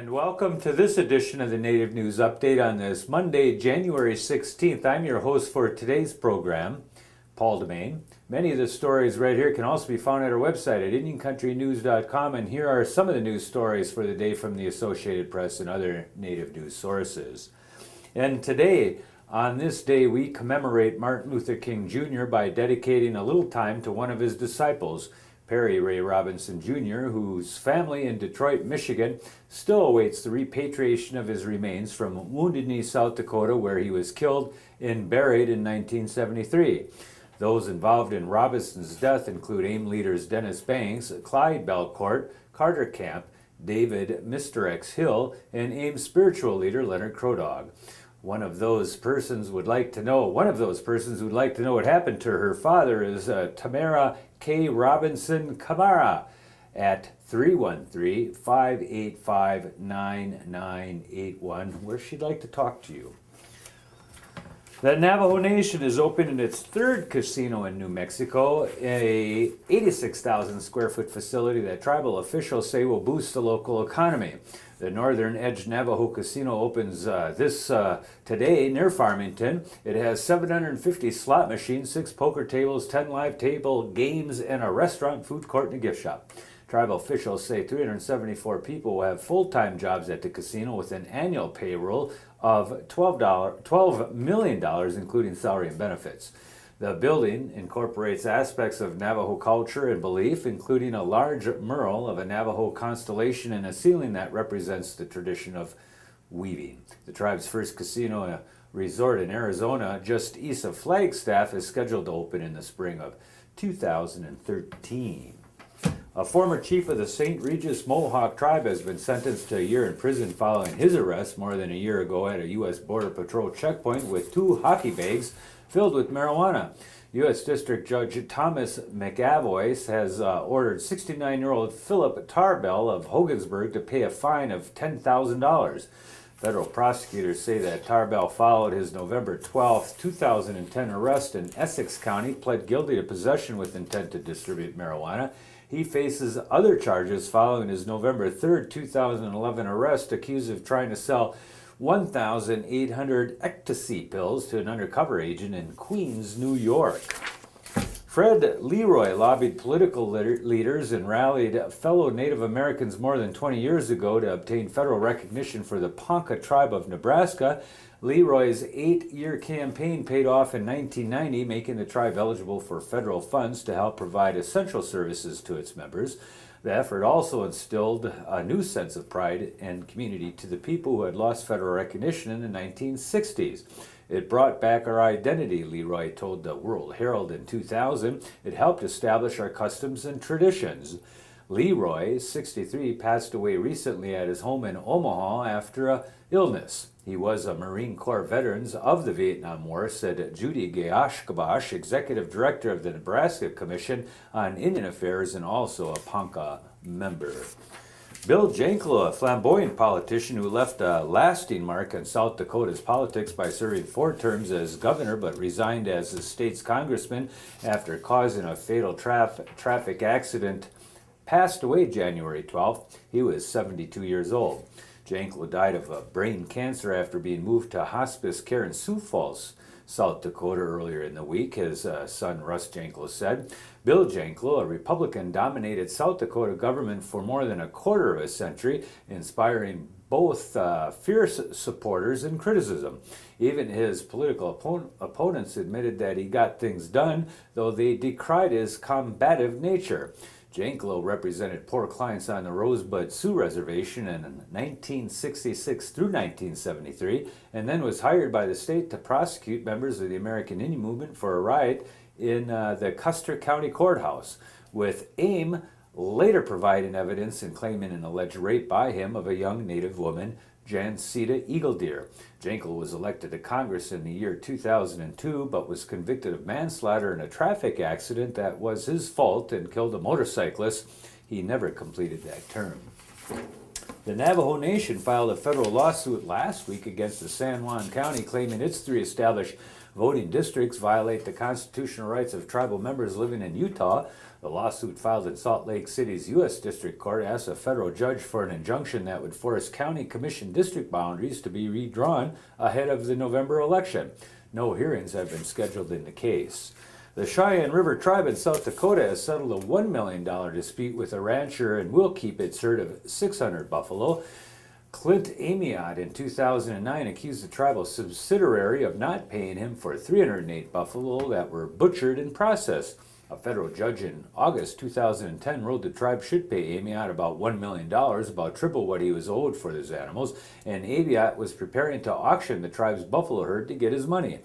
And welcome to this edition of the Native News Update on this Monday, January 16th. I'm your host for today's program, Paul DeMain. Many of the stories right here can also be found at our website at IndianCountryNews.com, and here are some of the news stories for the day from the Associated Press and other Native news sources. And today, on this day, we commemorate Martin Luther King Jr. by dedicating a little time to one of his disciples, Perry Ray Robinson Jr., whose family in Detroit, Michigan, still awaits the repatriation of his remains from Wounded Knee, South Dakota, where he was killed and buried in 1973. Those involved in Robinson's death include AIM leaders Dennis Banks, Clyde Belcourt, Carter Camp, David Mr. X Hill, and AIM spiritual leader Leonard Crodog. One of those persons would like to know what happened to her father is Tamara K. Robinson Camara at 313-585-9981, where she'd like to talk to you. The Navajo Nation is opening its third casino in New Mexico, a 86,000 square foot facility that tribal officials say will boost the local economy. The Northern Edge Navajo Casino opens today near Farmington. It has 750 slot machines, 6 poker tables, 10 live table games, and a restaurant, food court, and a gift shop. Tribal officials say 374 people will have full-time jobs at the casino with an annual payroll of $12 million, including salary and benefits. The building incorporates aspects of Navajo culture and belief, including a large mural of a Navajo constellation and a ceiling that represents the tradition of weaving. The tribe's first casino resort in Arizona, just east of Flagstaff, is scheduled to open in the spring of 2013. A former chief of the St. Regis Mohawk tribe has been sentenced to a year in prison following his arrest more than a year ago at a U.S. Border Patrol checkpoint with 2 hockey bags filled with marijuana. U.S. District Judge Thomas McAvoy has ordered 69-year-old Philip Tarbell of Hogansburg to pay a fine of $10,000. Federal prosecutors say that Tarbell followed his November 12, 2010 arrest in Essex County, pled guilty to possession with intent to distribute marijuana. He faces other charges following his November 3, 2011 arrest, accused of trying to sell 1,800 ecstasy pills to an undercover agent in Queens, New York. Fred LeRoy lobbied political leaders and rallied fellow Native Americans more than 20 years ago to obtain federal recognition for the Ponca tribe of Nebraska. LeRoy's 8-year campaign paid off in 1990, making the tribe eligible for federal funds to help provide essential services to its members. The effort also instilled a new sense of pride and community to the people who had lost federal recognition in the 1960s. It brought back our identity, LeRoy told the World Herald in 2000. It helped establish our customs and traditions. LeRoy, 63, passed away recently at his home in Omaha after an illness. He was a Marine Corps veteran of the Vietnam War, said Judy Gayashkabash, executive director of the Nebraska Commission on Indian Affairs and also a Ponca member. Bill Janklow, a flamboyant politician who left a lasting mark on South Dakota's politics by serving 4 terms as governor but resigned as the state's congressman after causing a fatal traffic accident, passed away January 12th. He was 72 years old. Janklow died of brain cancer after being moved to hospice care in Sioux Falls, South Dakota earlier in the week, his son Russ Janklow said. Bill Janklow, a Republican-dominated South Dakota government for more than a quarter of a century, inspiring both fierce supporters and criticism. Even his political opponents admitted that he got things done, though they decried his combative nature. Janklow represented poor clients on the Rosebud Sioux Reservation in 1966 through 1973, and then was hired by the state to prosecute members of the American Indian Movement for a riot in the Custer County Courthouse, with AIM later providing evidence and claiming an alleged rape by him of a young Native woman, Jancita Eagledeer. Janklow was elected to Congress in the year 2002, but was convicted of manslaughter in a traffic accident that was his fault and killed a motorcyclist. He never completed that term. The Navajo Nation filed a federal lawsuit last week against the San Juan County, claiming its 3 established Voting districts violate the constitutional rights of tribal members living in Utah. The lawsuit filed in Salt Lake City's U.S. District Court asked a federal judge for an injunction that would force county commission district boundaries to be redrawn ahead of the November election. No hearings have been scheduled in the case. The Cheyenne River Tribe in South Dakota has settled a $1 million dispute with a rancher and will keep its herd of 600 buffalo. Clint Amiot in 2009 accused the tribal subsidiary of not paying him for 308 buffalo that were butchered and processed. A federal judge in August 2010 ruled the tribe should pay Amiot about $1 million, about triple what he was owed for those animals, and Amiot was preparing to auction the tribe's buffalo herd to get his money.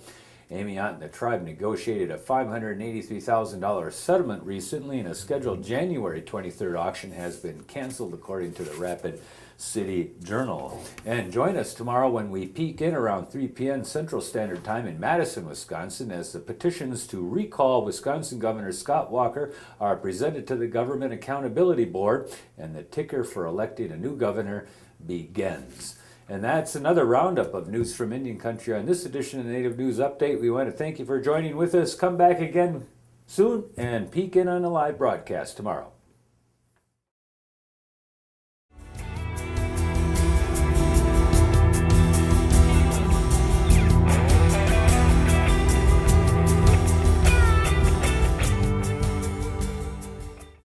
Amiot and the tribe negotiated a $583,000 settlement recently, and a scheduled January 23rd auction has been canceled, according to the Rapid City Journal. And join us tomorrow when we peek in around 3 p.m. Central Standard Time in Madison, Wisconsin, as the petitions to recall Wisconsin Governor Scott Walker are presented to the Government Accountability Board, and the ticker for electing a new governor begins. And that's another roundup of news from Indian Country on this edition of the Native News Update. We want to thank you for joining with us. Come back again soon and peek in on a live broadcast tomorrow.